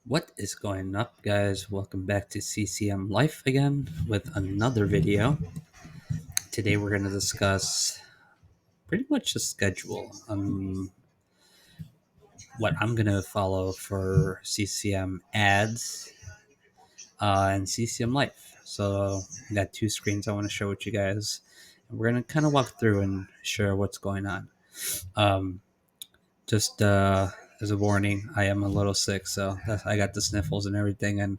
What is going up, guys? Welcome back to CCM-Life again with another video. Today we're going to discuss pretty much the schedule, what I'm going to follow for CCM ads and CCM Life. So I got two screens I want to show with you guys. And we're going to kind of walk through and share what's going on. Um, just as a warning, I am a little sick, so I got the sniffles and everything, and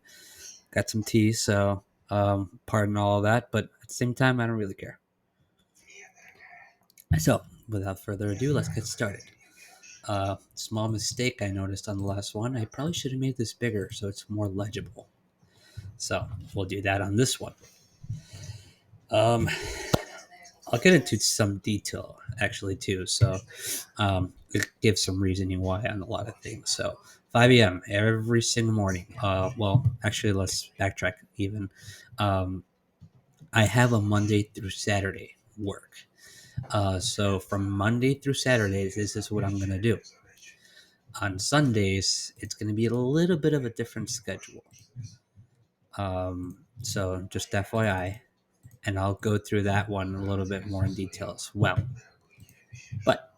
got some tea, so pardon all of that, but at the same time, I don't really care. So, without further ado, let's get started. Small mistake I noticed on the last one. I probably should have made this bigger so it's more legible. So, we'll do that on this one. Um, I'll get into some detail actually too. So, it gives some reasoning why on a lot of things. So, 5 a.m. every single morning. Well, actually, let's backtrack even. Um, I have a Monday through Saturday work. So from Monday through Saturdays, this is what I'm going to do. On Sundays, it's going to be a little bit of a different schedule. So just FYI, and I'll go through that one a little bit more in detail as well. But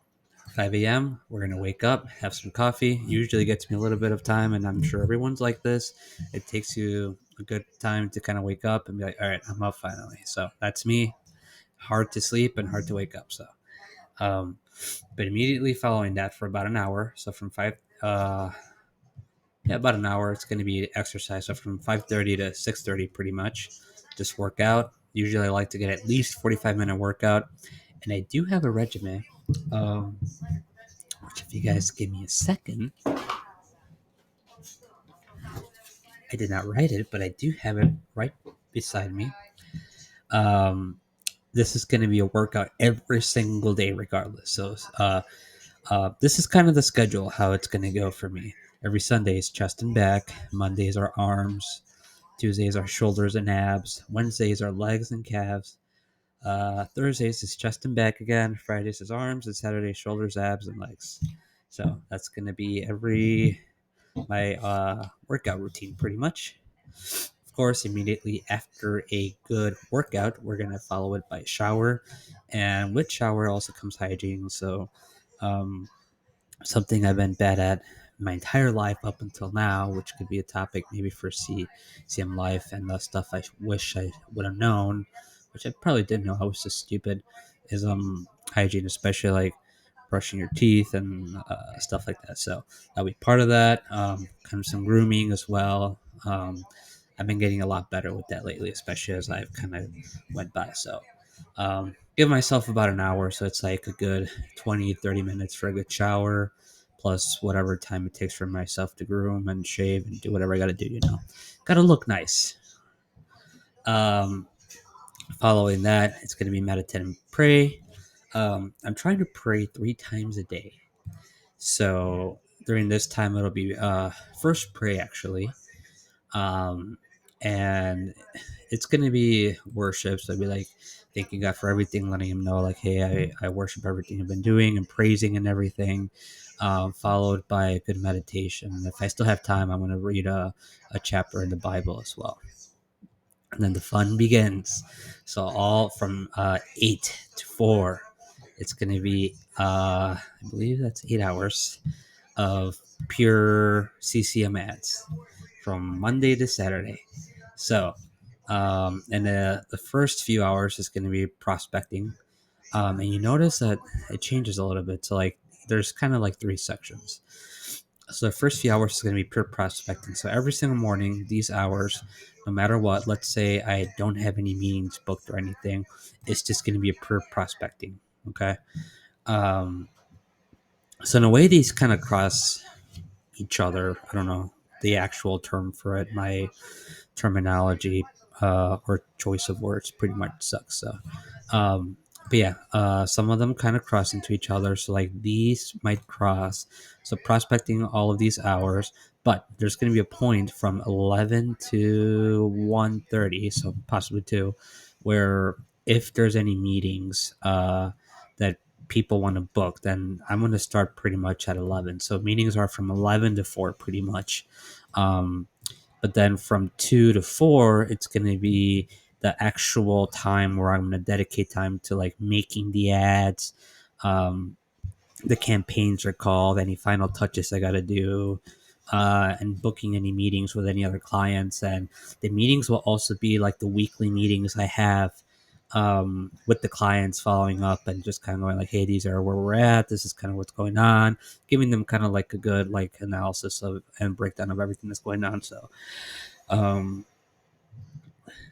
5 a.m., we're going to wake up, have some coffee. Usually gets me a little bit of time, and I'm sure everyone's like this. It takes you a good time to kind of wake up and be like, all right, I'm up finally. So that's me. Hard to sleep and hard to wake up. So Um, but immediately following that, for about an hour, so from about an hour, it's going to be exercise. So from 5:30 to 6:30, pretty much, just work out. Usually, I like to get at least 45-minute workout, and I do have a regimen. Um, which, if you guys give me a second, I did not write it, but I do have it right beside me. Um, this is going to be a workout every single day, regardless. So, this is kind of the schedule, how it's going to go for me. Every Sunday is chest and back. Mondays are arms. Tuesdays are shoulders and abs. Wednesdays are legs and calves. Thursdays is chest and back again. Fridays is arms. And Saturdays shoulders, abs, and legs. So that's going to be my workout routine pretty much. Of course, immediately after a good workout, we're going to follow it by a shower. And with shower also comes hygiene. So um, something I've been bad at my entire life up until now, which could be a topic maybe for CM Life and the stuff I wish I would have known, which I probably didn't know. I was just stupid. Is hygiene, especially like brushing your teeth and stuff like that. So that'll be part of that. Kind of some grooming as well. I've been getting a lot better with that lately, especially as I've kind of went by. So give myself about an hour, so it's like a good 20-30 minutes for a good shower, plus whatever time it takes for myself to groom and shave and do whatever I got to do. Got to look nice. um, Following that, it's going to be meditate and pray. I'm trying to pray 3 times a day, so during this time it'll be first pray actually. um, and it's gonna be worship. So I'd be like thanking God for everything, letting Him know like, hey, I worship everything I've been doing and praising and everything. Followed by a good meditation. If I still have time, I'm gonna read a chapter in the Bible as well. And then the fun begins. So all from 8 to 4, it's gonna be I believe that's 8 hours of pure CCM ads from Monday to Saturday. So, and the first few hours is going to be prospecting. And you notice that it changes a little bit. So, like, there's kind of like 3 sections. So, the first few hours is going to be pure prospecting. So, every single morning, these hours, no matter what, let's say I don't have any meetings booked or anything, it's just going to be a pure prospecting. Okay. Um, so, in a way, these kind of cross each other. I don't know the actual term for it. My terminology or choice of words pretty much sucks. So, but yeah, some of them kind of cross into each other. So like these might cross. So prospecting all of these hours, but there's going to be a point from 11 to 1:30, so possibly 2, where if there's any meetings that people want to book, then I'm going to start pretty much at 11. So meetings are from 11 to 4 pretty much. Um, but then from 2 to 4, it's going to be the actual time where I'm going to dedicate time to like making the ads. The campaigns are called, any final touches I got to do, and booking any meetings with any other clients. And the meetings will also be like the weekly meetings I have with the clients, following up and just kind of going like, hey, these are where we're at. This is kind of what's going on, giving them kind of like a good like analysis of and breakdown of everything that's going on. So um,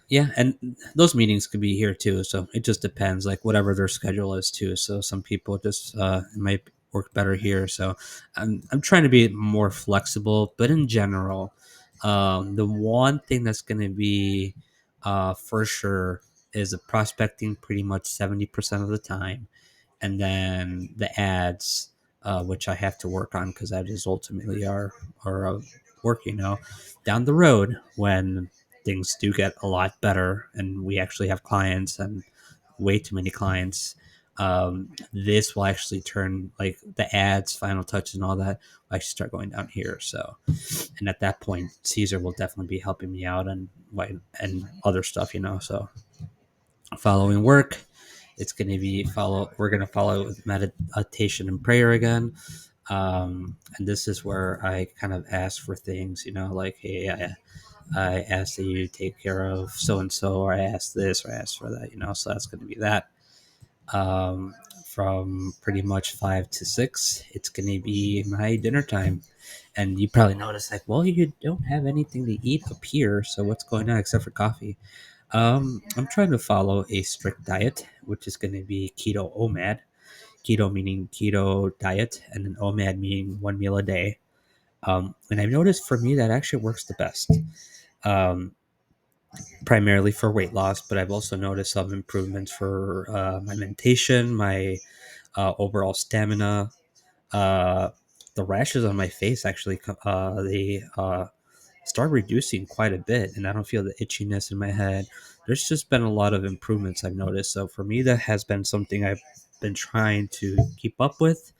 yeah, and those meetings could be here too. So it just depends, like whatever their schedule is too. So some people just it might work better here. So I'm trying to be more flexible, but in general, the one thing that's going to be for sure is the prospecting pretty much 70% of the time, and then the ads, which I have to work on because that is ultimately our work. Down the road when things do get a lot better and we actually have clients and way too many clients. This will actually turn like the ads, final touches, and all that will actually start going down here. So, and at that point, Caesar will definitely be helping me out and other stuff. So, following work, it's going to be follow. We're going to follow with meditation and prayer again. And this is where I kind of ask for things, like, hey, I asked that you take care of so and so, or I asked this, or I asked for that. So that's going to be that. Um, from pretty much 5 to 6, it's going to be my dinner time. And you probably noticed, like, well, you don't have anything to eat up here, so what's going on except for coffee? I'm trying to follow a strict diet, which is going to be keto OMAD. Keto meaning keto diet, and then OMAD meaning 1 meal a day. And I've noticed for me that actually works the best. Um, Primarily for weight loss, but I've also noticed some improvements for my mentation, my overall stamina. Uh, the rashes on my face actually they start reducing quite a bit, and I don't feel the itchiness in my head. There's just been a lot of improvements I've noticed. So for me, that has been something I've been trying to keep up with,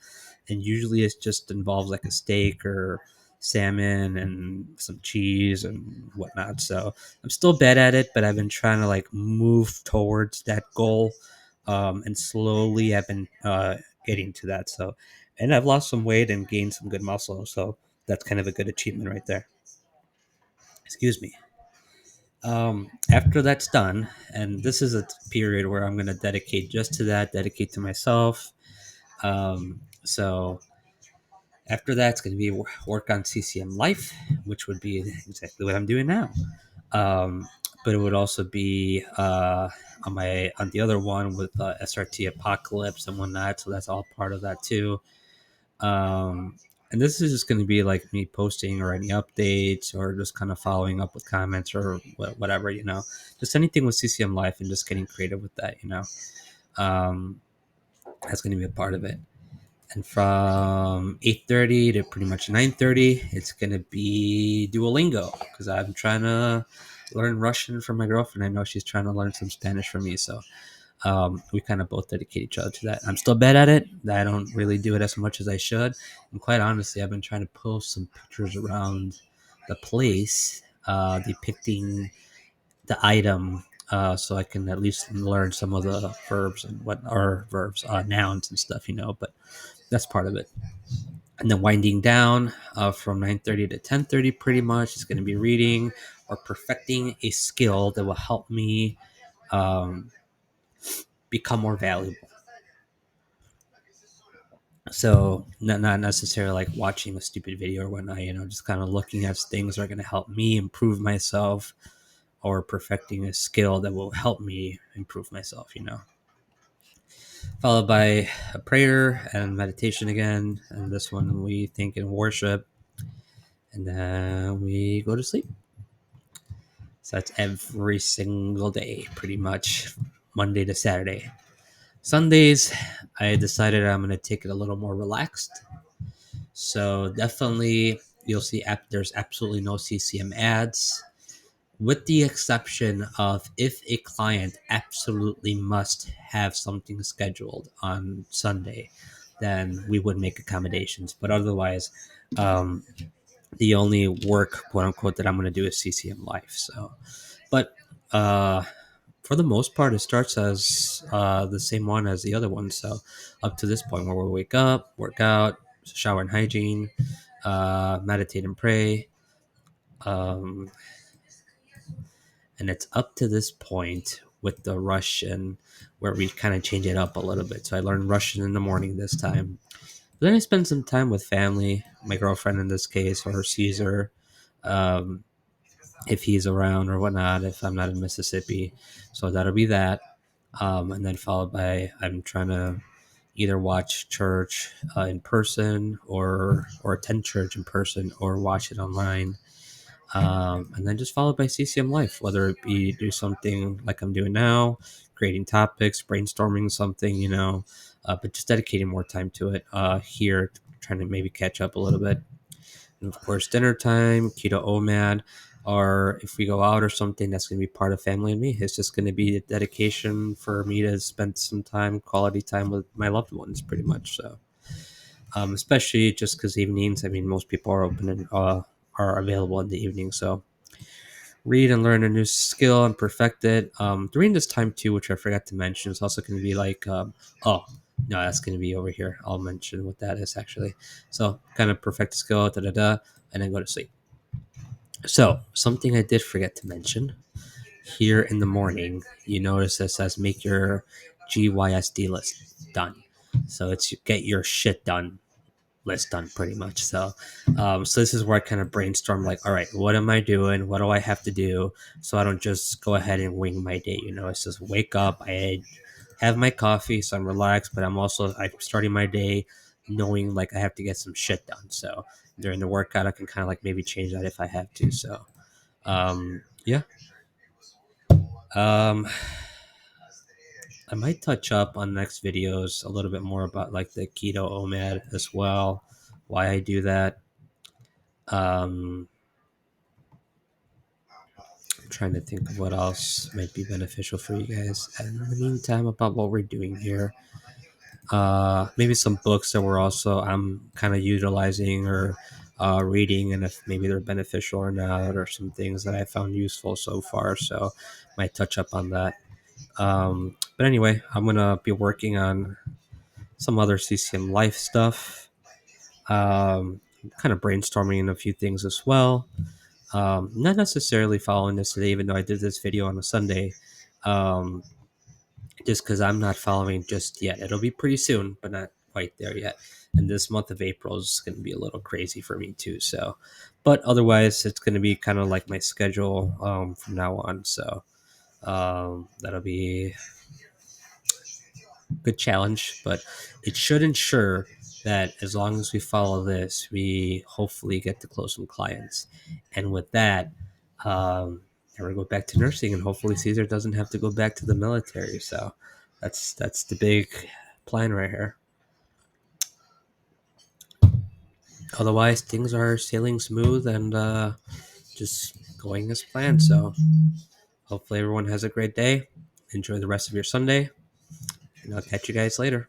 and usually it just involves like a steak or salmon and some cheese and whatnot. So I'm still bad at it, but I've been trying to like move towards that goal, and slowly I've been getting to that. So, and I've lost some weight and gained some good muscle. So that's kind of a good achievement right there. Excuse me. After that's done, and this is a period where I'm going to dedicate just to that, dedicate to myself. So after that, it's going to be work on CCM-Life, which would be exactly what I'm doing now. Um, but it would also be on the other one with SRT Apocalypse and whatnot. So that's all part of that too. Um, and this is just going to be like me posting or any updates or just kind of following up with comments or whatever, just anything with CCM-Life and just getting creative with that. Um, that's going to be a part of it. And from 8:30 to pretty much 9:30, it's gonna be Duolingo because I'm trying to learn Russian from my girlfriend. I know she's trying to learn some Spanish from me, so we kind of both dedicate each other to that. I'm still bad at it. I don't really do it as much as I should. And quite honestly, I've been trying to post some pictures around the place, depicting the item. So I can at least learn some of the verbs and what are verbs, nouns and stuff. But that's part of it. And then winding down from 9:30 to 10:30 pretty much is going to be reading or perfecting a skill that will help me um, become more valuable. So not necessarily like watching a stupid video or whatnot, just kind of looking at things that are going to help me improve myself, or perfecting a skill that will help me improve myself. Followed by a prayer and meditation again, and this one we think and worship, and then we go to sleep. So that's every single day, pretty much, Monday to Saturday. Sundays, I decided I'm going to take it a little more relaxed. So definitely, you'll see there's absolutely no CCM ads. with the exception of if a client absolutely must have something scheduled on Sunday, then we would make accommodations. But otherwise, um, the only work, quote unquote, that I'm going to do is CCM-Life. So, but uh, for the most part, it starts as the same one as the other one. So, up to this point, where we wake up, work out, shower and hygiene, meditate and pray. Um, and it's up to this point with the Russian where we kind of change it up a little bit. So I learned Russian in the morning this time. But then I spend some time with family, my girlfriend in this case, or Caesar, um, if he's around or whatnot, if I'm not in Mississippi. So that'll be that. And then followed by I'm trying to either watch church in person or attend church in person or watch it online, and then just followed by CCM-Life, whether it be do something like I'm doing now, creating topics, brainstorming something, but just dedicating more time to it here, trying to maybe catch up a little bit. And of course, dinner time, keto OMAD, or if we go out or something, that's going to be part of family and me. It's just going to be a dedication for me to spend some time, quality time with my loved ones, pretty much. So, especially just because evenings, I mean, most people are open and are available in the evening. So, read and learn a new skill and perfect it. During this time too, which I forgot to mention, is also going to be like, oh no, that's going to be over here. I'll mention what that is actually. So kind of perfect the skill, da da da, and then go to sleep. So something I did forget to mention here in the morning, you notice it says make your GYSD list done. So it's get your shit done list done pretty much. So this is where I kind of brainstorm like, all right, what am I doing? What do I have to do? So I don't just go ahead and wing my day. It's just wake up, I have my coffee, so I'm relaxed, but I'm starting my day knowing like I have to get some shit done. So during the workout, I can kind of like maybe change that if I have to. So yeah. Um, I might touch up on next videos a little bit more about like the keto OMAD as well, why I do that. Um, I'm trying to think of what else might be beneficial for you guys. And in the meantime, about what we're doing here, maybe some books that I'm kind of utilizing or reading, and if maybe they're beneficial or not, or some things that I found useful so far. So, might touch up on that. But anyway, I'm gonna be working on some other CCM-Life stuff. Kind of brainstorming a few things as well. Not necessarily following this today, even though I did this video on a Sunday. Um, just because I'm not following just yet. It'll be pretty soon, but not quite there yet. And this month of April is going to be a little crazy for me too. So, but otherwise, it's going to be kind of like my schedule from now on. So that'll be good challenge, but it should ensure that as long as we follow this, we hopefully get to close some clients. And with that, we're gonna go back to nursing, and hopefully Caesar doesn't have to go back to the military. So that's the big plan right here. Otherwise, things are sailing smooth and just going as planned. So hopefully everyone has a great day. Enjoy the rest of your Sunday, and I'll catch you guys later.